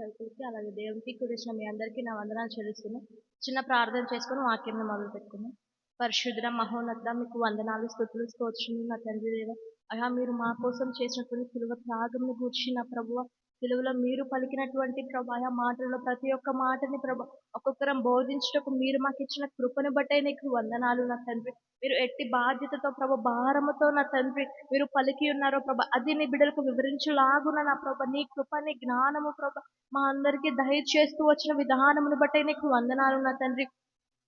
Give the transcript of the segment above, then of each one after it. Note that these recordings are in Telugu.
రైతులకి అలాగే దేవునికి కుడిసిన మీ అందరికీ నా వందనాలు చెల్లిస్తున్నాను. చిన్న ప్రార్థన చేసుకొని వాక్యంని మొదలు పెట్టుకుందాం. పరిశుద్ధ మహోన్నత మీకు వందనాలు స్తుతులు స్తోత్రములు నా తండ్రి దేవ. అయ్యా మీరు మా కోసం చేసినటువంటి సిలువ త్యాగంను గూర్చి నా ప్రభువ, సిలువలో మీరు పలికినటువంటి ప్రభా ఆ మాటల్లో ప్రతి ఒక్క మాటని ప్రభా ఒక్కొక్కరం బోధించుటకు మీరు మాకు ఇచ్చిన కృపను బట్టే నీకు వందనాలు నా తండ్రి. మీరు ఎట్టి బాధ్యతతో ప్రభ భారముతో నా తండ్రి మీరు పలికి ఉన్నారో ప్రభ అది నీ బిడ్డలకు వివరించులాగున నా ప్రభ నీ కృప నీ జ్ఞానము ప్రభ మా అందరికీ దయచేస్తూ వచ్చిన విధానమును బట్టే నీకు వందనాలు నా తండ్రి.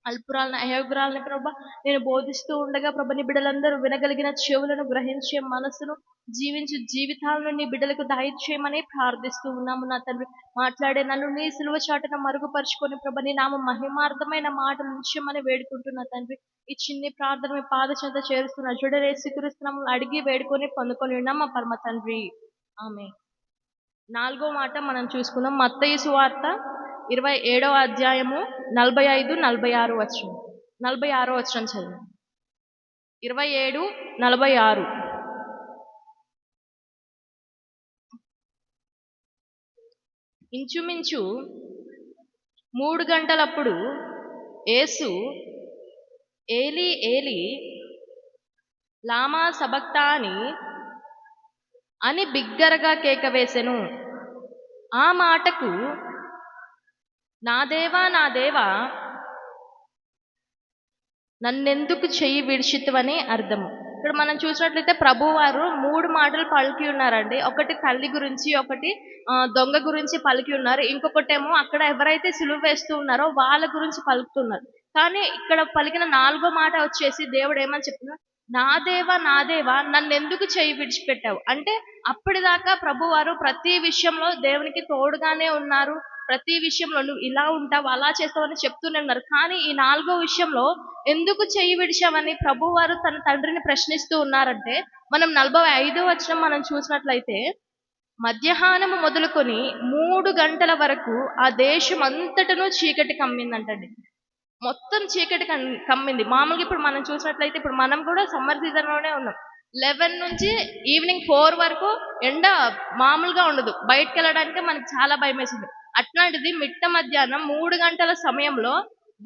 అల్పురాలను అయోగ్రాలని ప్రభ నేను బోధిస్తూ ఉండగా ప్రభ నీ బిడ్డలందరూ వినగలిగిన చెవులను గ్రహించే మనసును జీవించే జీవితాలను నీ బిడ్డలకు దయచేయమని ప్రార్థిస్తూ ఉన్నాము నా తండ్రి. మాట్లాడే నన్ను నీ సిలువ చాటున మరుగుపరుచుకొని ప్రభ నీ నామ మహిమార్థమైన మాటలు ఉంచమని వేడుకుంటున్నా తండ్రి. ఈ చిన్ని ప్రార్థన మీ పాద చెంత చేరుస్తున్నా జుడరేసి కురుస్తున్నాము అడిగి వేడుకొని పొందుకొని ఉన్నాం మా పరమ తండ్రి. ఆమె 4వ మాట మనం చూసుకుందాం. మత్తయి సువార్త 27వ అధ్యాయము 45-46 వచనం. 46వ వచనం చదువు. 27-46. ఇంచుమించు 3 గంటలప్పుడు యేసు ఏలీ ఏలీ లామా సబక్తాని అని బిగ్గరగా కేక వేసెను. ఆ మాటకు నా దేవా నా దేవా నన్నెందుకు చెయ్యి విడిచితివని అర్థము. ఇక్కడ మనం చూసినట్లయితే ప్రభువారు 3 మాటలు పలికి ఉన్నారండి. ఒకటి తల్లి గురించి, ఒకటి దొంగ గురించి పలికి ఉన్నారు, ఇంకొకటేమో అక్కడ ఎవరైతే సిలువ వేస్తూ ఉన్నారో వాళ్ళ గురించి పలుకుతున్నారు. కానీ ఇక్కడ పలికిన 4వ మాట వచ్చేసి దేవుడు ఏమని చెప్తున్నారు, నా దేవా నన్నెందుకు చెయ్యి విడిచిపెట్టావు. అంటే అప్పటిదాకా ప్రభువారు ప్రతి విషయంలో దేవునికి తోడుగానే ఉన్నారు, ప్రతి విషయంలో నువ్వు ఇలా ఉంటావు అలా చేస్తావని చెప్తూనే ఉన్నారు. కానీ ఈ 4వ విషయంలో ఎందుకు చెయ్యి విడిచావని ప్రభువారు తన తండ్రిని ప్రశ్నిస్తూ ఉన్నారంటే, మనం 45వ వచనం మనం చూసినట్లయితే మధ్యాహ్నము మొదలుకొని 3 గంటల వరకు ఆ దేశం అంతటను చీకటి కమ్మిందంటండి. మొత్తం చీకటి కమ్మింది. మామూలుగా ఇప్పుడు మనం చూసినట్లయితే ఇప్పుడు మనం కూడా సమ్మర్ సీజన్ లోనే ఉన్నాం. 11 నుంచి ఈవినింగ్ 4 వరకు ఎండ మామూలుగా ఉండదు, బయటకు వెళ్ళడానికి మనకి చాలా భయం వేసింది. అట్లాంటిది మిట్ట మధ్యాహ్నం 3 గంటల సమయంలో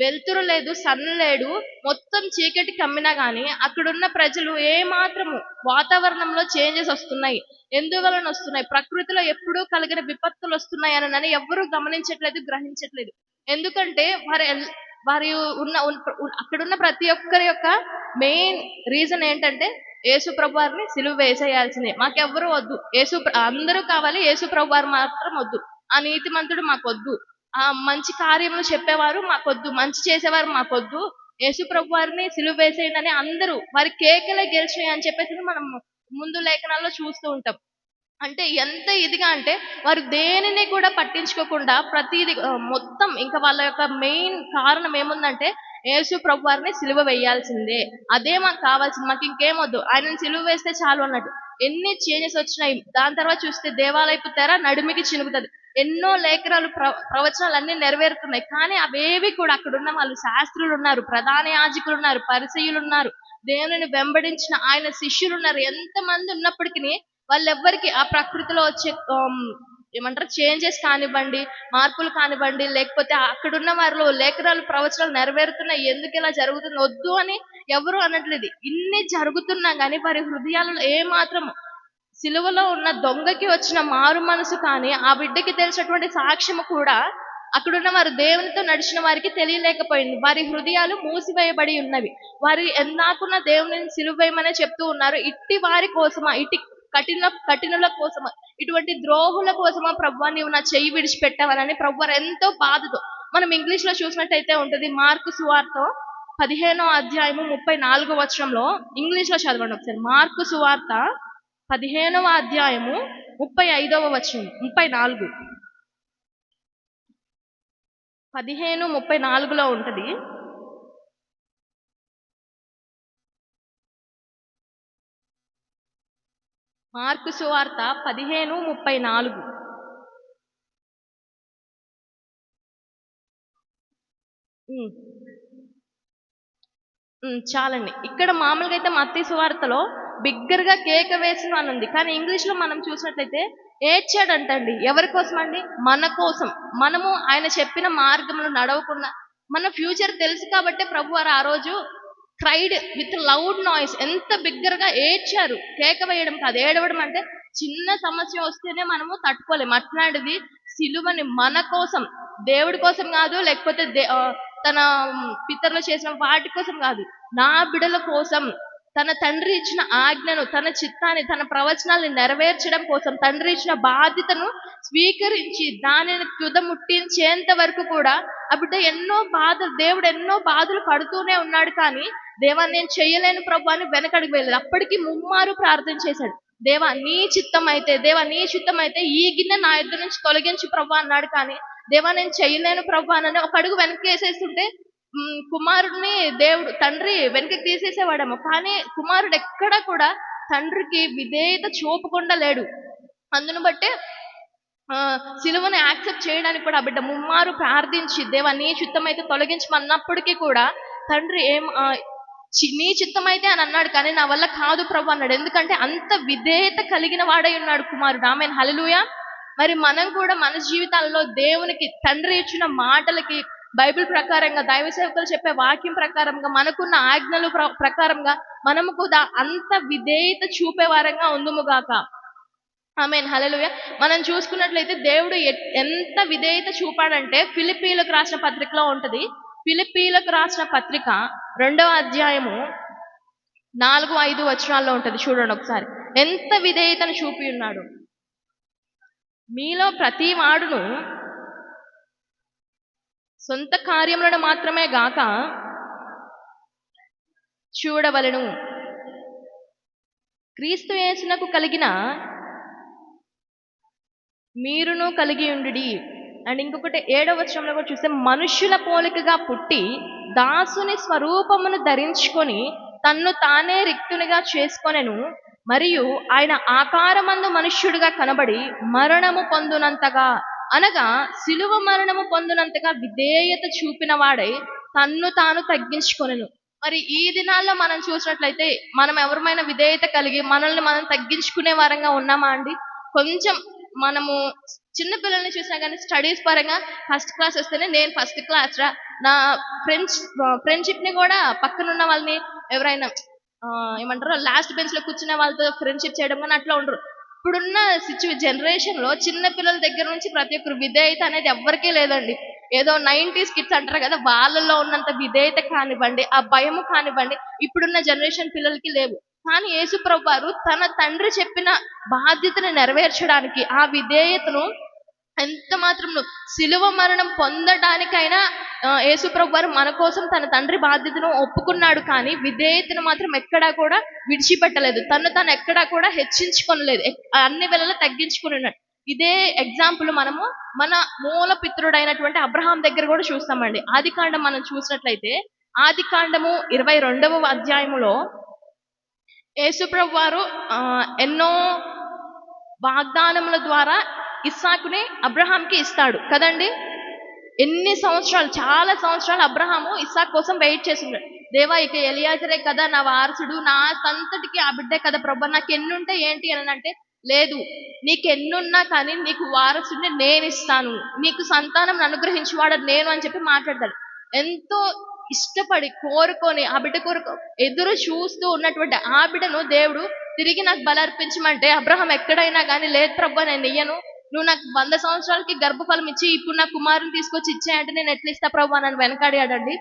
వెలుతురు లేదు, సన్ లేడు, మొత్తం చీకటి కమ్మినా గానీ అక్కడున్న ప్రజలు ఏమాత్రము వాతావరణంలో చేంజెస్ వస్తున్నాయి, ఎందువలన వస్తున్నాయి, ప్రకృతిలో ఎప్పుడూ కలిగిన విపత్తులు వస్తున్నాయి అని ఎవ్వరూ గమనించట్లేదు, గ్రహించట్లేదు. ఎందుకంటే వారి అక్కడున్న ప్రతి ఒక్కరి యొక్క మెయిన్ రీజన్ ఏంటంటే యేసు ప్రభు వారిని సిలువ వేసేయాల్సిందే, మాకెవ్వరూ వద్దు, అందరూ కావాలి, యేసు ప్రభు వారు మాత్రం వద్దు, ఆ నీతిమంతుడు మాకొద్దు, ఆ మంచి కార్యములు చెప్పేవారు మాకొద్దు, మంచి చేసేవారు మాకొద్దు, యేసు ప్రభు వారిని సిలువ వేసేయండి అని అందరూ వారి కేకలే గెలిచినాయి అని చెప్పేసి మనం ముందు లేఖనాల్లో చూస్తూ ఉంటాం. అంటే ఎంత ఇదిగా అంటే వారు దేనిని కూడా పట్టించుకోకుండా ప్రతిది మొత్తం ఇంకా వాళ్ళ యొక్క మెయిన్ కారణం ఏముందంటే యేసు ప్రభు వారిని సిలువ వేయాల్సిందే, అదే మాకు కావాల్సింది, మాకు ఇంకేమొద్దు, ఆయనను సిలువ వేస్తే చాలు అన్నట్టు. ఎన్ని చేంజెస్ వచ్చినాయి. దాని తర్వాత చూస్తే దేవాలయపు తెర నడుమికి చినుగుతుంది, ఎన్నో లేఖనాలు ప్రవచనాలు అన్ని నెరవేరుతున్నాయి. కానీ అవేవి కూడా అక్కడున్న వాళ్ళు శాస్త్రులు ఉన్నారు, ప్రధాన యాజకులు ఉన్నారు, పరిసయ్యులు ఉన్నారు, దేవుని వెంబడించిన ఆయన శిష్యులు ఉన్నారు, ఎంతమంది ఉన్నప్పటికీ వాళ్ళెవ్వరికి ఆ ప్రకృతిలో వచ్చే ఏమంటారు చేంజెస్ కానివ్వండి, మార్పులు కానివ్వండి, లేకపోతే అక్కడున్న వారిలో లేఖనాలు ప్రవచనాలు నెరవేరుతున్నాయి, ఎందుకు ఇలా జరుగుతుంది, వద్దు అని ఎవరు అనట్లేదు. ఇన్ని జరుగుతున్నా కానీ వారి హృదయాలలో ఏమాత్రము సిలువలో ఉన్న దొంగకి వచ్చిన మారు మనసు కానీ ఆ బిడ్డకి తెలిసినటువంటి సాక్ష్యము కూడా అక్కడున్న వారు దేవునితో నడిచిన వారికి తెలియలేకపోయింది. వారి హృదయాలు మూసివేయబడి ఉన్నవి. వారు ఎందాకున్న దేవుని సిలువేయమనే చెప్తూ ఉన్నారు. ఇట్టి వారి కోసమా, ఇటు కఠినుల కోసమా, ఇటువంటి ద్రోహుల కోసమా ప్రభువా నీవు నా చెయ్యి విడిచిపెట్టావని ప్రభువారు ఎంతో బాధతో. మనం ఇంగ్లీష్ లో చూసినట్టయితే ఉంటుంది. మార్కు సువార్త 15వ అధ్యాయము 34వ వచనంలో, ఇంగ్లీష్ లో చదవండి ఒకసారి. మార్కు సువార్త 15వ అధ్యాయము 35వ వచనం, 34 15:34లో ఉంటది. మార్కు సువార్త 15:34. చాలండి. ఇక్కడ మామూలుగా అయితే మత్తయి సువార్తలో బిగ్గరగా కేక వేసిన అని ఉంది, కానీ ఇంగ్లీష్ లో మనం చూసినట్లయితే ఏడ్చాడంటండి. ఎవరి కోసం అండి? మన కోసం. మనము ఆయన చెప్పిన మార్గంలో నడవకుండా మన ఫ్యూచర్ తెలుసు కాబట్టే ప్రభువారు ఆ రోజు క్రైడ్ విత్ లౌడ్ నాయిస్, ఎంత బిగ్గరగా ఏడ్చారు. కేక వేయడం కాదు. ఏడవడం అంటే చిన్న సమస్య వస్తేనే మనము తట్టుకోలేం. అట్లాంటిది సిలువని మన కోసం, దేవుడి కోసం కాదు, లేకపోతే తన పితరులు చేసిన వాటి కోసం కాదు, నా బిడల కోసం తన తండ్రి ఇచ్చిన ఆజ్ఞను, తన చిత్తాన్ని, తన ప్రవచనాల్ని నెరవేర్చడం కోసం తండ్రి ఇచ్చిన బాధ్యతను స్వీకరించి దానిని తుదముట్టించేంత వరకు కూడా ఆ బిడ్డ దేవుడు ఎన్నో బాధలు పడుతూనే ఉన్నాడు. కానీ దేవా నేను చెయ్యలేను ప్రభు అని వెనకడికి వెళ్ళలేదు. అప్పటికి ముమ్మారు ప్రార్థన చేశాడు. దేవా నీ చిత్తం అయితే ఈ గిన్నె నా యొద్ద నుంచి తొలగించు ప్రభు అన్నాడు. కానీ దేవా నేను చెయ్యలేను ప్రభు అని ఒక అడుగు వెనక్కి వేసేస్తుంటే కుమారుడిని తండ్రి వెనక్కి తీసేసేవాడేమో. కానీ కుమారుడు ఎక్కడా కూడా తండ్రికి విధేయత చూపకుండా లేడు. అందును బట్టే సిలువను యాక్సెప్ట్ చేయడానికి కూడా ఆ బిడ్డ ముమ్మారు ప్రార్థించి దేవా నీ చిత్తం అయితే తొలగించమన్నప్పటికీ కూడా తండ్రి నీ చిత్తం అయితే అని అన్నాడు. కానీ నా వల్ల కాదు ప్రభు అన్నాడు. ఎందుకంటే అంత విధేయత కలిగిన వాడై ఉన్నాడు కుమారుడు. ఆమేన్, హల్లెలూయా. మరి మనం కూడా మన జీవితాల్లో దేవునికి తండ్రి ఇచ్చిన మాటలకి, బైబిల్ ప్రకారంగా, దైవ సేవకులు చెప్పే వాక్యం ప్రకారంగా, మనకున్న ఆజ్ఞలు ప్రకారంగా మనము కూడా అంత విధేయత చూపే వారంగా ఉందుముగాక. ఆమేన్, హల్లెలూయా. మనం చూసుకున్నట్లయితే దేవుడు ఎంత విధేయత చూపాడంటే ఫిలిప్పీలకు రాసిన పత్రికలో ఉంటది. ఫిలిప్పీలకు రాసిన పత్రిక 2వ అధ్యాయము 4-5 వచనాల్లో ఉంటది. చూడండి ఒకసారి. ఎంత విధేయతను చూపి ఉన్నాడు. మీలో ప్రతి వాడును సొంత కార్యములను మాత్రమే గాక చూడవలెను, క్రీస్తు యేసునకు కలిగిన మీరును కలిగి ఉండుడి. అండ్ ఇంకొకటి 7వ వచనంలో కూడా చూస్తే మనుష్యుల పోలికగా పుట్టి దాసుని స్వరూపమును ధరించుకొని తన్ను తానే రిక్తునిగా చేసుకొనెను. మరియు ఆయన ఆకారమందు మనుష్యుడిగా కనబడి మరణము పొందునంతగా, అనగా సిలువ మరణము పొందునంతగా విధేయత చూపిన వాడై తన్ను తాను తగ్గించుకొనెను. మరి ఈ దినాల్లో మనం చూసినట్లయితే మనం ఎవరమైనా విధేయత కలిగి మనల్ని మనం తగ్గించుకునే వారంగా ఉన్నామా అండి? కొంచెం మనము చిన్న పిల్లల్ని చూసినా కానీ స్టడీస్ పరంగా ఫస్ట్ క్లాస్ వస్తేనే నేను ఫస్ట్ క్లాస్ రా, నా ఫ్రెండ్షిప్ ని కూడా పక్కనున్న వాళ్ళని ఎవరైనా ఏమంటారు లాస్ట్ బెంచ్ లో కూర్చునే వాళ్ళతో ఫ్రెండ్షిప్ చేయడం కానీ అట్లా ఉండరు. ఇప్పుడున్న జనరేషన్ లో చిన్న పిల్లల దగ్గర నుంచి ప్రతి ఒక్కరు విధేయత అనేది ఎవ్వరికీ లేదండి. ఏదో 90s కిడ్స్ అంటారు కదా, వాళ్ళల్లో ఉన్నంత విధేయత కానివ్వండి, ఆ భయము కానివ్వండి ఇప్పుడున్న జనరేషన్ పిల్లలకి లేవు. కానీ యేసుప్రభు వారు తన తండ్రి చెప్పిన బాధ్యతను నెరవేర్చడానికి ఆ విధేయతను ఎంత మాత్రం సిలువ మరణం పొందడానికైనా యేసుప్రభు వారు మన కోసం తన తండ్రి బాధ్యతను ఒప్పుకున్నాడు. కానీ విధేయతను మాత్రం ఎక్కడా కూడా విడిచిపెట్టలేదు. తను ఎక్కడా కూడా హెచ్చించుకొనలేదు. అన్ని వేళలా తగ్గించుకుని ఉన్నాడు. ఇదే ఎగ్జాంపుల్ మనము మన మూల పితరుడైనటువంటి అబ్రహాం దగ్గర కూడా చూస్తామండి. ఆదికాండం మనం చూసినట్లయితే ఆదికాండము 22వ అధ్యాయములో యేసుప్రభు వారు ఎన్నో వాగ్దానముల ద్వారా ఇస్సాకుని అబ్రహాంకి ఇస్తాడు కదండి. ఎన్ని సంవత్సరాలు, చాలా సంవత్సరాలు అబ్రహాము ఇస్సాకు కోసం వెయిట్ చేస్తున్నాడు. దేవా ఇక ఎలియాజరే కదా నా వారసుడు, నా సంతటికి ఆ బిడ్డే కదా ప్రభు, నాకు ఎన్నుంటే ఏంటి అని అంటే, లేదు నీకు ఎన్నున్నా కానీ నీకు వారసుడిని నేను ఇస్తాను, నీకు సంతానం అనుగ్రహించేవాడు నేను అని చెప్పి మాట్లాడతాడు. ఎంతో ఇష్టపడి కోరుకొని ఆ బిడ్డ కొరకు ఎదురు చూస్తూ ఉన్నటువంటి ఆ బిడ్డను దేవుడు తిరిగి నాకు బలర్పించమంటే అబ్రహాం ఎక్కడైనా కానీ లేదు ప్రభు నేను ఇయ్యను, నువ్వు నాకు 100 సంవత్సరాలకి గర్భఫలం ఇచ్చి ఇప్పుడు నా కుమారుని తీసుకొచ్చి ఇచ్చాయంటే నేను ఎట్లా ఇస్తా ప్రభు నన్ను వెనకాడాడండి.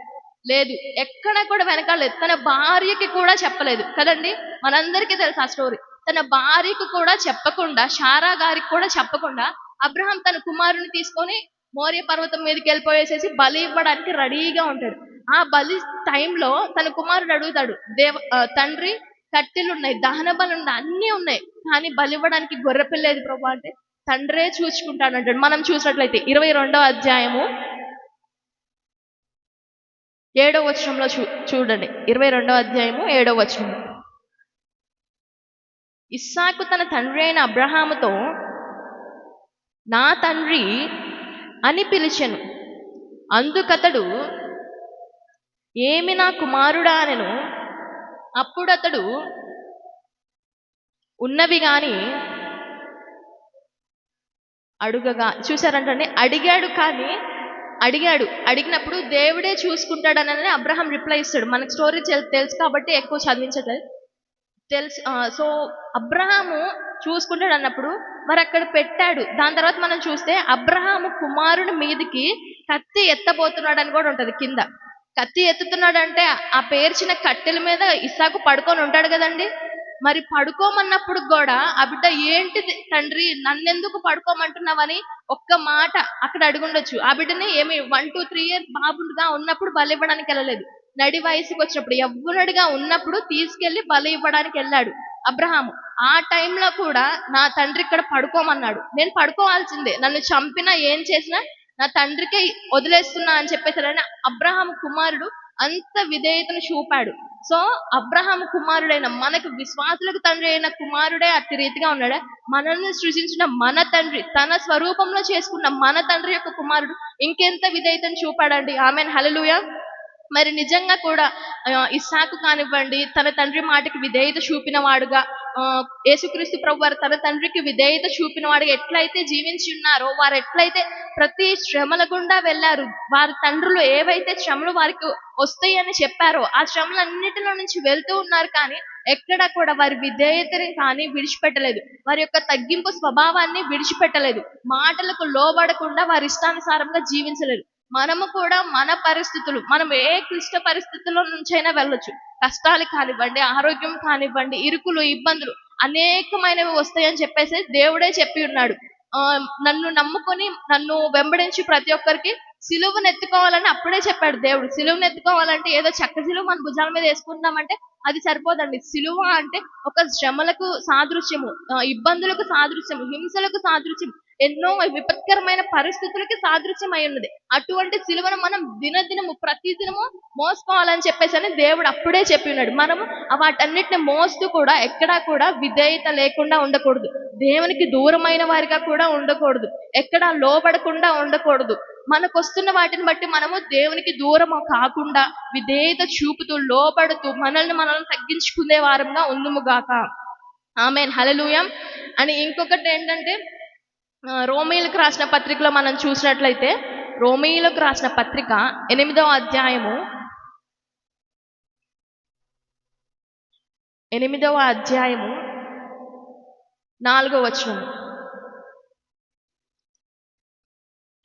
లేదు, ఎక్కడ కూడా వెనకాడలేదు. తన భార్యకి కూడా చెప్పలేదు కదండి. మనందరికీ తెలుసు ఆ స్టోరీ. తన భార్యకు కూడా చెప్పకుండా, శారా గారికి కూడా చెప్పకుండా అబ్రహాం తన కుమారుని తీసుకొని మోరియా పర్వతం మీదకి వెళ్ళిపోయేసేసి బలి ఇవ్వడానికి రెడీగా ఉంటాడు. ఆ బలి టైంలో తన కుమారుడు అడుగుతాడు, తండ్రి కట్టెలు ఉన్నాయి, దహన బలు ఉన్నాయి, అన్నీ ఉన్నాయి, కానీ బలి ఇవ్వడానికి గొర్రె పిల్లేదు ప్రభు అంటే తండ్రే చూసుకుంటానంటాడు. మనం చూసినట్లయితే 22వ అధ్యాయము 7వ వచనంలో చూడండి. 22వ అధ్యాయము 7వ వచనం. ఇస్సాకు తన తండ్రి అయిన అబ్రహాముతో నా తండ్రి అని పిలిచెను. అందుకతడు ఏమి నా కుమారుడా అనెను. అప్పుడు అతడు ఉన్నవి గాని అడుగగా చూసారంటండి, అడిగాడు కానీ అడిగినప్పుడు దేవుడే చూసుకుంటాడనని అబ్రహాం రిప్లై ఇస్తాడు. మనకు స్టోరీ తెలుసు కాబట్టి ఎక్కువ చదివించట్లేదు. తెలుసు. సో అబ్రహాము చూసుకుంటాడు అన్నప్పుడు మరి అక్కడ పెట్టాడు. దాని తర్వాత మనం చూస్తే అబ్రహాము కుమారుని మీదికి కత్తి ఎత్తబోతున్నాడు అని కూడా ఉంటది కింద. కత్తి ఎత్తుతున్నాడు అంటే ఆ పేర్చిన కట్టెల మీద ఇస్సాకు పడుకొని ఉంటాడు కదండి. మరి పడుకోమన్నప్పుడు కూడా ఆ బిడ్డ ఏంటిది తండ్రి నన్నెందుకు పడుకోమంటున్నావని ఒక్క మాట అక్కడ అడుగుండొచ్చు. ఆ బిడ్డని ఏమి 1 to 3 ఇయర్స్ బాబుగా ఉన్నప్పుడు బలి ఇవ్వడానికి వెళ్ళలేదు. నడి వయసుకు వచ్చినప్పుడు యవ్వనుడిగా ఉన్నప్పుడు తీసుకెళ్లి బలి ఇవ్వడానికి వెళ్ళాడు అబ్రహాము. ఆ టైంలో కూడా నా తండ్రి ఇక్కడ పడుకోమన్నాడు. నేను పడుకోవాల్సిందే, నన్ను చంపినా ఏం చేసినా నా తండ్రికే వదిలేస్తున్నా అని చెప్పేసాడని అబ్రహాము కుమారుడు అంత విధేయతను చూపాడు. సో అబ్రహాము కుమారుడైన మనకు విశ్వాసులకు తండ్రి అయిన కుమారుడే అట్టి రీతిగా ఉన్నాడా? మనల్ని సృజించిన మన తండ్రి, తన స్వరూపంలో చేసుకున్న మన తండ్రి యొక్క కుమారుడు ఇంకెంత విధేయతను చూపాడండి. ఆమెన్, హల్లెలూయా. మరి నిజంగా కూడా ఇస్సాకు కానివ్వండి, తన తండ్రి మాటకి విధేయత చూపిన వాడుగా, యేసుక్రీస్తు ప్రభు వారు తన తండ్రికి విధేయత చూపిన వాడుగా ఎట్లయితే జీవించి ఉన్నారో, వారు ఎట్లయితే ప్రతి శ్రమల గుండా వెళ్ళారు, వారి తండ్రులు ఏవైతే శ్రమలు వారికి వస్తాయని చెప్పారో ఆ శ్రమలన్నిటిలో నుంచి వెళ్తూ ఉన్నారు. కానీ ఎక్కడ కూడా వారి విధేయతని కానీ విడిచిపెట్టలేదు, వారి యొక్క తగ్గింపు స్వభావాన్ని విడిచిపెట్టలేదు, మాటలకు లోబడకుండా వారి ఇష్టానుసారంగా జీవించలేదు. మనము కూడా మన పరిస్థితులు, మనం ఏ క్లిష్ట పరిస్థితుల్లో నుంచైనా వెళ్ళొచ్చు. కష్టాలు కానివ్వండి, ఆరోగ్యం కానివ్వండి, ఇరుకులు, ఇబ్బందులు అనేకమైనవి వస్తాయని చెప్పేసి దేవుడే చెప్పి ఉన్నాడు. నన్ను నమ్ముకొని నన్ను వెంబడించి ప్రతి ఒక్కరికి సిలువను ఎత్తుకోవాలని అప్పుడే చెప్పాడు దేవుడు. సిలువను ఎత్తుకోవాలంటే ఏదో చెక్క సిలువ మన భుజాల మీద వేసుకుందామంటే అది సరిపోదండి. సిలువ అంటే ఒక శ్రమలకు సాదృశ్యము, ఇబ్బందులకు సాదృశ్యము, హింసలకు సాదృశ్యం, ఎన్నో విపత్కరమైన పరిస్థితులకి సాదృశ్యం అయి ఉన్నది. అటువంటి సిలువను మనం దినదినము ప్రతిదినము మోసుకోవాలని చెప్పేసి దేవుడు అప్పుడే చెప్పి ఉన్నాడు. మనము వాటన్నిటిని మోస్తూ కూడా ఎక్కడా కూడా విధేయత లేకుండా ఉండకూడదు, దేవునికి దూరమైన వారిగా కూడా ఉండకూడదు, ఎక్కడా లోబడకుండా ఉండకూడదు. మనకు వస్తున్న వాటిని బట్టి మనము దేవునికి దూరం కాకుండా విధేయత చూపుతూ లోబడుతూ మనల్ని తగ్గించుకునే వారంగా ఉందుముగాక. ఆమేన్, హల్లెలూయా. అని ఇంకొకటి ఏంటంటే, రోమీయులకు రాసిన పత్రికలో మనం చూసినట్లయితే, రోమీయులకు రాసిన పత్రిక 8వ అధ్యాయము 4వ వచనం.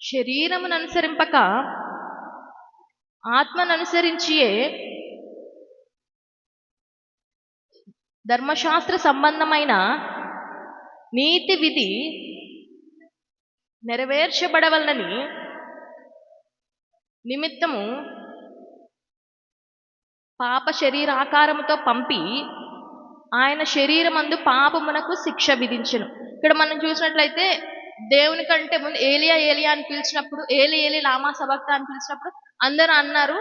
శరీరమును అనుసరింపక ఆత్మను అనుసరించియే ధర్మశాస్త్ర సంబంధమైన నీతి విధి నెరవేర్చబడవలనని నిమిత్తము పాప శరీరాకారముతో పంపి ఆయన శరీరమందు పాపమునకు శిక్ష విధించెను. ఇక్కడ మనం చూసినట్లయితే దేవుని కంటే ముందు ఏలియా అని పిలిచినప్పుడు, ఏలి లామా సబక్తా అని పిలిచినప్పుడు అందరూ అన్నారు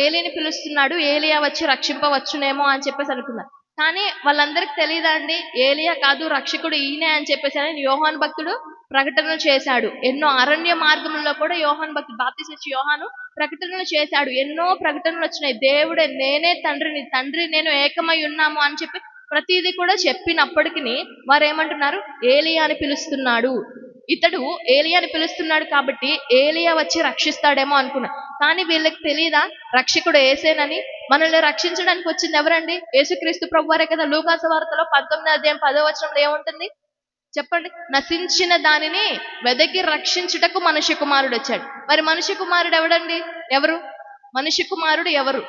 ఏలిని పిలుస్తున్నాడు, ఏలియా వచ్చి రక్షింపవచ్చునేమో అని చెప్పేసి అనుకున్నారు. కానీ వాళ్ళందరికి తెలియదా అండి, ఏలియా కాదు రక్షకుడు ఈయనే అని చెప్పేసి అని యోహాను భక్తుడు ప్రకటనలు చేశాడు. ఎన్నో అరణ్య మార్గంలో కూడా యోహాను భక్తుడు, బాప్తిస్మిచ్చే యోహాను ప్రకటనలు చేశాడు. ఎన్నో ప్రకటనలు వచ్చినాయి. దేవుడే, నేనే తండ్రిని, తండ్రి నేను ఏకమై ఉన్నాము అని చెప్పి ప్రతిదీ కూడా చెప్పినప్పటికీ వారు ఏమంటున్నారు, ఏలియా అని పిలుస్తున్నాడు, ఇతడు ఏలియాని పిలుస్తున్నాడు కాబట్టి ఏలియా వచ్చి రక్షిస్తాడేమో అనుకున్నా. కానీ వీళ్ళకి తెలియదా రక్షకుడు యేసేనని? మనల్ని రక్షించడానికి వచ్చింది ఎవరండి? యేసుక్రీస్తు ప్రభువారే కదా. లూకాసు వార్తలో 19వ అధ్యాయం 10వ వచనంలో ఏముంటుంది చెప్పండి? నశించిన దానిని వెదకి రక్షించుటకు మనుష్య కుమారుడు వచ్చాడు. మరి మనుష్య కుమారుడు ఎవడండి? ఎవరు మనుష్య కుమారుడు? ఎవరు?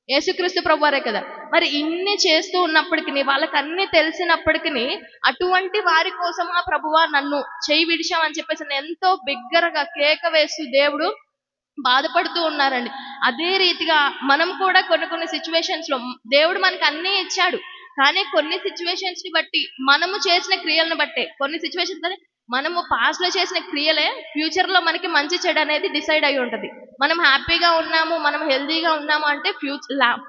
యేసుక్రీస్తు ప్రభువారే కదా. మరి ఇన్ని చేస్తూ ఉన్నప్పటికీ, వాళ్ళకి అన్ని తెలిసినప్పటికీ అటువంటి వారి కోసం ఆ ప్రభువా నన్ను చేయి విడిచామని చెప్పేసి ఎంతో బిగ్గరగా కేక వేస్తూ దేవుడు బాధపడుతూ ఉన్నారండి. అదే రీతిగా మనం కూడా కొన్ని సిచ్యువేషన్స్ లో దేవుడు మనకు అన్నీ ఇచ్చాడు, కానీ కొన్ని సిచ్యువేషన్స్ ని బట్టి, మనము చేసిన క్రియలను బట్టే, కొన్ని సిచ్యువేషన్స్ అని మనము పాస్ట్ లో చేసిన క్రియలే ఫ్యూచర్ లో మనకి మంచి చెడు అనేది డిసైడ్ అయి ఉంటది. మనం హ్యాపీగా ఉన్నాము, మనం హెల్దీగా ఉన్నాము అంటే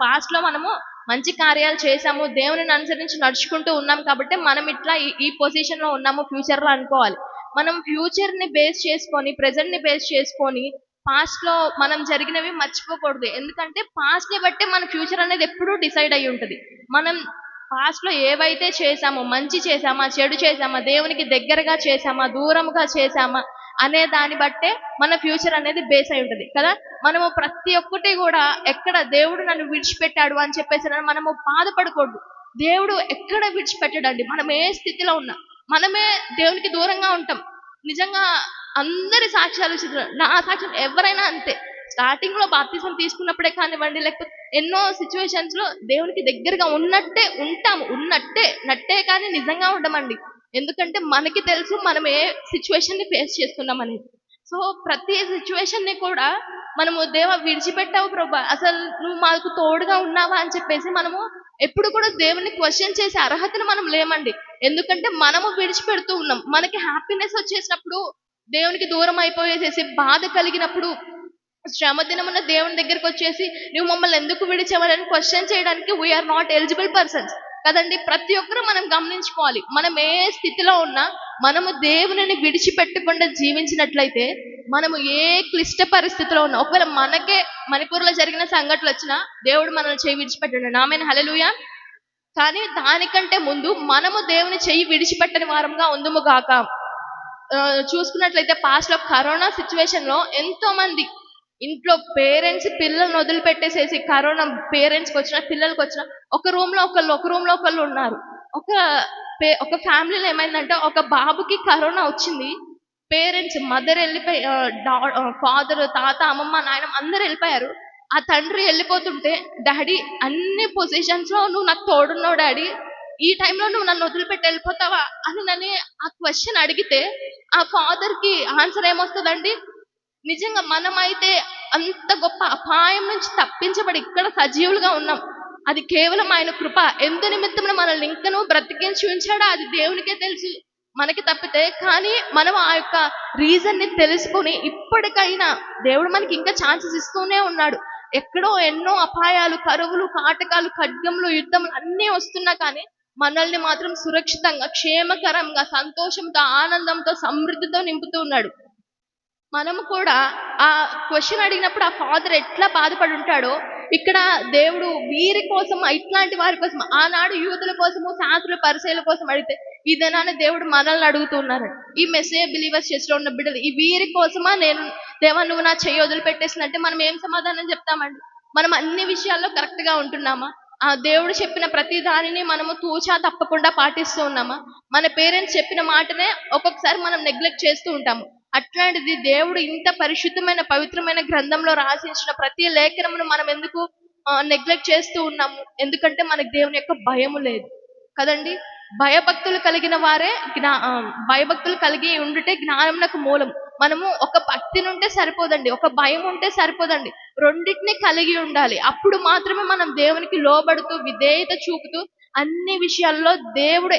పాస్ట్ లో మనము మంచి కార్యాలు చేశాము, దేవుని అనుసరించి నడుచుకుంటూ ఉన్నాం కాబట్టి మనం ఇట్లా ఈ పొజిషన్ లో ఉన్నాము ఫ్యూచర్ లో అనుకోవాలి. మనం ఫ్యూచర్ ని బేస్ చేసుకొని, ప్రెజెంట్ ని బేస్ చేసుకొని పాస్ట్ లో మనం జరిగినవి మర్చిపోకూడదు. ఎందుకంటే పాస్ట్ ని బట్టి మన ఫ్యూచర్ అనేది ఎప్పుడూ డిసైడ్ అయి ఉంటది. మనం పాస్ట్ లో ఏవైతే చేశామో, మంచి చేశామా, చెడు చేశామా, దేవునికి దగ్గరగా చేశామా, దూరముగా చేశామా అనే దాన్ని బట్టే మన ఫ్యూచర్ అనేది బేస్ అయి ఉంటది కదా. మనము ప్రతి ఒక్కటి కూడా ఎక్కడ దేవుడు నన్ను విడిచిపెట్టాడు అని చెప్పేసి మనము బాధపడకూడదు. దేవుడు ఎక్కడ విడిచిపెట్టాడండి. మనం ఏ స్థితిలో ఉన్నా మనమే దేవునికి దూరంగా ఉంటాం. నిజంగా అందరి సాక్ష్యాలు నా సాక్ష్యం ఎవరైనా అంతే. స్టార్టింగ్ లో బాప్తిజం తీసుకున్నప్పుడే కానివ్వండి, లేకపోతే ఎన్నో సిచ్యువేషన్స్ లో దేవునికి దగ్గరగా ఉన్నట్టే ఉంటాము, నట్టే కానీ నిజంగా ఉండమండి. ఎందుకంటే మనకి తెలుసు మనం ఏ సిచ్యువేషన్ ని ఫేస్ చేస్తున్నాం అనేది. సో ప్రతి సిచ్యువేషన్ ని కూడా మనము దేవా విడిచిపెట్టావు ప్రభా, అసలు నువ్వు మాకు తోడుగా ఉన్నావా అని చెప్పేసి మనము ఎప్పుడు కూడా దేవుని క్వశ్చన్ చేసే అర్హతను మనం లేమండి. ఎందుకంటే మనము విడిచిపెడుతూ ఉన్నాం. మనకి హ్యాపీనెస్ వచ్చేసినప్పుడు దేవునికి దూరం అయిపోయేసేసి, బాధ కలిగినప్పుడు శ్రమ దినమున దేవుని దగ్గరికి వచ్చేసి నువ్వు మమ్మల్ని ఎందుకు విడిచావని క్వశ్చన్ చేయడానికి వీఆర్ నాట్ ఎలిజిబుల్ పర్సన్స్ కదండి. ప్రతి ఒక్కరూ మనం గమనించుకోవాలి. మనం ఏ స్థితిలో ఉన్నా మనము దేవునిని విడిచిపెట్టకుండా జీవించినట్లయితే, మనము ఏ క్లిష్ట పరిస్థితిలో ఉన్నా, ఒకవేళ మనకే మణిపూర్లో జరిగిన సంఘటనలు వచ్చినా దేవుడు మనల్ని చేయి విడిచిపెట్టాడు. ఆమేన్, హల్లెలూయా. కానీ దానికంటే ముందు మనము దేవుని చెయ్యి విడిచిపెట్టని వారంగా ఉందుము గాక. చూసుకున్నట్లయితే పాస్ట్ లో కరోనా సిచ్యువేషన్ లో ఎంతో మంది ఇంట్లో పేరెంట్స్ పిల్లల్ని వదిలిపెట్టేసేసి, కరోనా పేరెంట్స్కి వచ్చిన పిల్లలకి వచ్చిన ఒక రూమ్ లో ఒకళ్ళు ఉన్నారు. ఒక ఫ్యామిలీలో ఏమైందంటే, ఒక బాబుకి కరోనా వచ్చింది. పేరెంట్స్ మదర్ వెళ్ళిపోయి, ఫాదర్, తాత, అమ్మమ్మ, నాయనమ్మ అందరు వెళ్ళిపోయారు. ఆ తండ్రి వెళ్ళిపోతుంటే, డాడీ అన్ని పొజిషన్స్ లో నువ్వు నాకు తోడున్నావు డాడీ, ఈ టైంలో నువ్వు నన్ను వదిలిపెట్టి వెళ్ళిపోతావా అని నన్ను ఆ క్వశ్చన్ అడిగితే, ఆ ఫాదర్ కి ఆన్సర్ ఏమొస్తుందండి? నిజంగా మనమైతే అంత గొప్ప అపాయం నుంచి తప్పించబడి ఇక్కడ సజీవులుగా ఉన్నాం. అది కేవలం ఆయన కృప. ఎందు నిమిత్తం మనల్ని ఇంకనూ బ్రతికించి ఉంచాడా అది దేవునికే తెలుసు, మనకి తప్పితే. కానీ మనం ఆ యొక్క రీజన్ ని తెలుసుకొని ఇప్పటికైనా దేవుడు మనకి ఇంకా ఛాన్సెస్ ఇస్తూనే ఉన్నాడు. ఎక్కడో ఎన్నో అపాయాలు, కరువులు, కాటకాలు, ఖడ్గములు, యుద్ధములు అన్నీ వస్తున్నా కానీ మనల్ని మాత్రం సురక్షితంగా, క్షేమకరంగా, సంతోషంతో, ఆనందంతో, సమృద్ధితో నింపుతూ ఉన్నాడు. మనము కూడా ఆ క్వశ్చన్ అడిగినప్పుడు ఆ ఫాదర్ ఎట్లా బాధపడి ఉంటాడో, ఇక్కడ దేవుడు వీరి కోసం, ఇట్లాంటి వారి కోసం, ఆనాడు యూదుల కోసము, శాస్త్రుల పరిచయాల కోసం అడిగితే, ఈ దినాన్ని దేవుడు మనల్ని అడుగుతున్నారు. ఈ మెసేజ్ బిలీవర్స్ చేస్తూ ఉన్న బిడ్డలు, ఈ వీరి కోసమా నేను దేవా నువ్వు నా చెయ్యి వదిలిపెట్టేసినంటే మనం ఏం సమాధానం చెప్తామండి? మనం అన్ని విషయాల్లో కరెక్ట్ గా ఉంటున్నామా? ఆ దేవుడు చెప్పిన ప్రతి దానిని మనము తూచా తప్పకుండా పాటిస్తూ ఉన్నామా? మన పేరెంట్స్ చెప్పిన మాటనే ఒక్కొక్కసారి మనం నెగ్లెక్ట్ చేస్తూ ఉంటాము. అట్లాంటిది దేవుడు ఇంత పరిశుద్ధమైన, పవిత్రమైన గ్రంథంలో రాసించిన ప్రతి లేఖనమును మనం ఎందుకు నెగ్లెక్ట్ చేస్తూ ఉన్నాము? ఎందుకంటే మనకు దేవుని యొక్క భయము లేదు కదండి. భయభక్తులు కలిగిన వారే భయభక్తులు కలిగి ఉండుటే జ్ఞానమునకు మూలం. మనము ఒక భక్తి ఉంటే సరిపోదండి, ఒక భయం ఉంటే సరిపోదండి, రెండింటిని కలిగి ఉండాలి. అప్పుడు మాత్రమే మనం దేవునికి లోబడుతూ, విధేయత చూపుతూ, అన్ని విషయాల్లో దేవుడు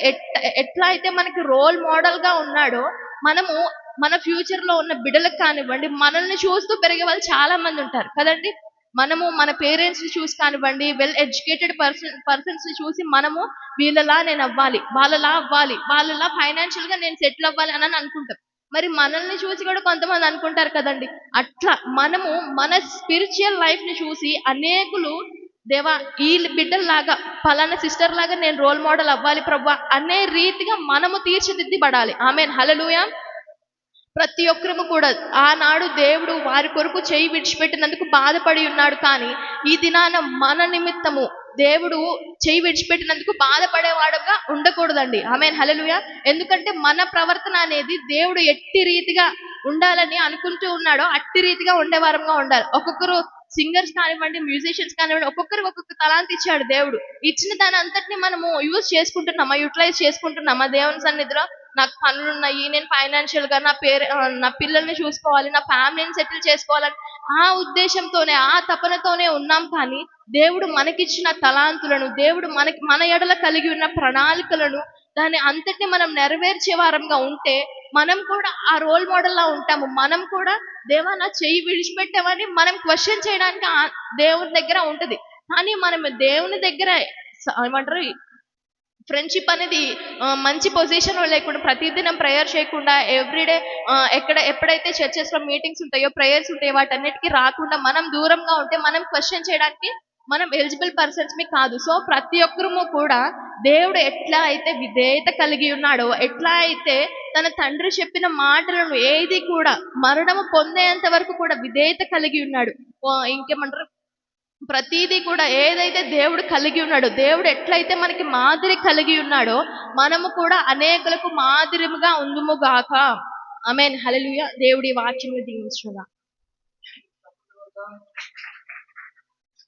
ఎట్లా అయితే మనకి రోల్ మోడల్ గా ఉన్నాడో, మనము మన ఫ్యూచర్ లో ఉన్న బిడ్డలకు కానివ్వండి, మనల్ని చూస్తూ పెరిగే వాళ్ళు చాలా మంది ఉంటారు కదండి. మనము మన పేరెంట్స్ ని చూసి కానివ్వండి, వెల్ ఎడ్యుకేటెడ్ పర్సన్స్ ని చూసి మనము వీళ్ళలా నేను అవ్వాలి, వాళ్ళలా అవ్వాలి, వాళ్ళలా ఫైనాన్షియల్ గా నేను సెటిల్ అవ్వాలి అని అనుకుంటాం. మరి మనల్ని చూసి కూడా కొంతమంది అనుకుంటారు కదండి. అట్లా మనము మన స్పిరిచువల్ లైఫ్ ని చూసి అనేకులు దేవా ఈ బిడ్డల్లాగా, పలానా సిస్టర్ లాగా నేను రోల్ మోడల్ అవ్వాలి ప్రభా అనే రీతిగా మనము తీర్చిదిద్దబడాలి. ఆమేన్, హల్లెలూయా. ప్రతి ఒక్కరము కూడా ఆనాడు దేవుడు వారి కొరకు చేయి విడిచిపెట్టినందుకు బాధపడి ఉన్నాడు. కానీ ఈ దినాన మన నిమిత్తము దేవుడు చేయి విడిచిపెట్టినందుకు బాధపడేవాడుగా ఉండకూడదండి. ఆమేన్, హల్లెలూయా. ఎందుకంటే మన ప్రవర్తన అనేది దేవుడు ఎట్టి రీతిగా ఉండాలని అనుకుంటూ ఉన్నాడో అట్టి రీతిగా ఉండేవారంగా ఉండాలి. ఒక్కొక్కరు సింగర్స్ కానివ్వండి, మ్యూజిషియన్స్ కానివ్వండి, ఒక్కొక్కరికి ఒక్కొక్క తలాంతి ఇచ్చాడు దేవుడు. ఇచ్చిన దాని అంతటిని మనము యూజ్ చేసుకుంటున్నామా, యూటిలైజ్ చేసుకుంటున్నామా? దేవుని సన్నిధిలో నాకు పనులున్నాయి, నేను ఫైనాన్షియల్ గా నా పిల్లల్ని చూసుకోవాలి, నా ఫ్యామిలీని సెటిల్ చేసుకోవాలని ఆ ఉద్దేశంతోనే, ఆ తపనతోనే ఉన్నాం. కానీ దేవుడు మనకిచ్చిన తలాంతులను, దేవుడు మన ఎడల కలిగి ఉన్న ప్రణాళికలను, దాన్ని అంతటిని మనం నెరవేర్చే వారంగా ఉంటే మనం కూడా ఆ రోల్ మోడల్ లా ఉంటాము. మనం కూడా దేవా నా చెయ్యి విడిచిపెట్టామని మనం క్వశ్చన్ చేయడానికి దేవుని దగ్గర ఉంటది. కానీ మనం దేవుని దగ్గర ఏమంటారు, ఫ్రెండ్షిప్ అనేది మంచి పొజిషన్ లో లేకుండా, ప్రతిదినం ప్రేయర్ చేయకుండా, ఎవ్రీడే ఎప్పుడైతే చర్చెస్ లో మీటింగ్స్ ఉంటాయో, ప్రేయర్స్ ఉంటాయో, వాటన్నిటికీ రాకుండా మనం దూరంగా ఉంటే మనం క్వశ్చన్ చేయడానికి మనం ఎలిజిబుల్ పర్సన్స్ మీ కాదు. సో ప్రతి ఒక్కరము కూడా దేవుడు ఎట్లా అయితే విధేయత కలిగి ఉన్నాడో, ఎట్లా అయితే తన తండ్రి చెప్పిన మాటలను ఏది కూడా మరణము పొందేంత వరకు కూడా విధేయత కలిగి ఉన్నాడు. ఇంకేమంటారు, ప్రతిదీ కూడా ఏదైతే దేవుడు కలిగి ఉన్నాడో, దేవుడు ఎట్లయితే మనకి మాదిరి కలిగి ఉన్నాడో, మనము కూడా అనేకులకు మాదిరిగా ఉందుము గాక. ఆమేన్. హల్లెలూయా. దేవుడి వాక్యము దీవించునుగా.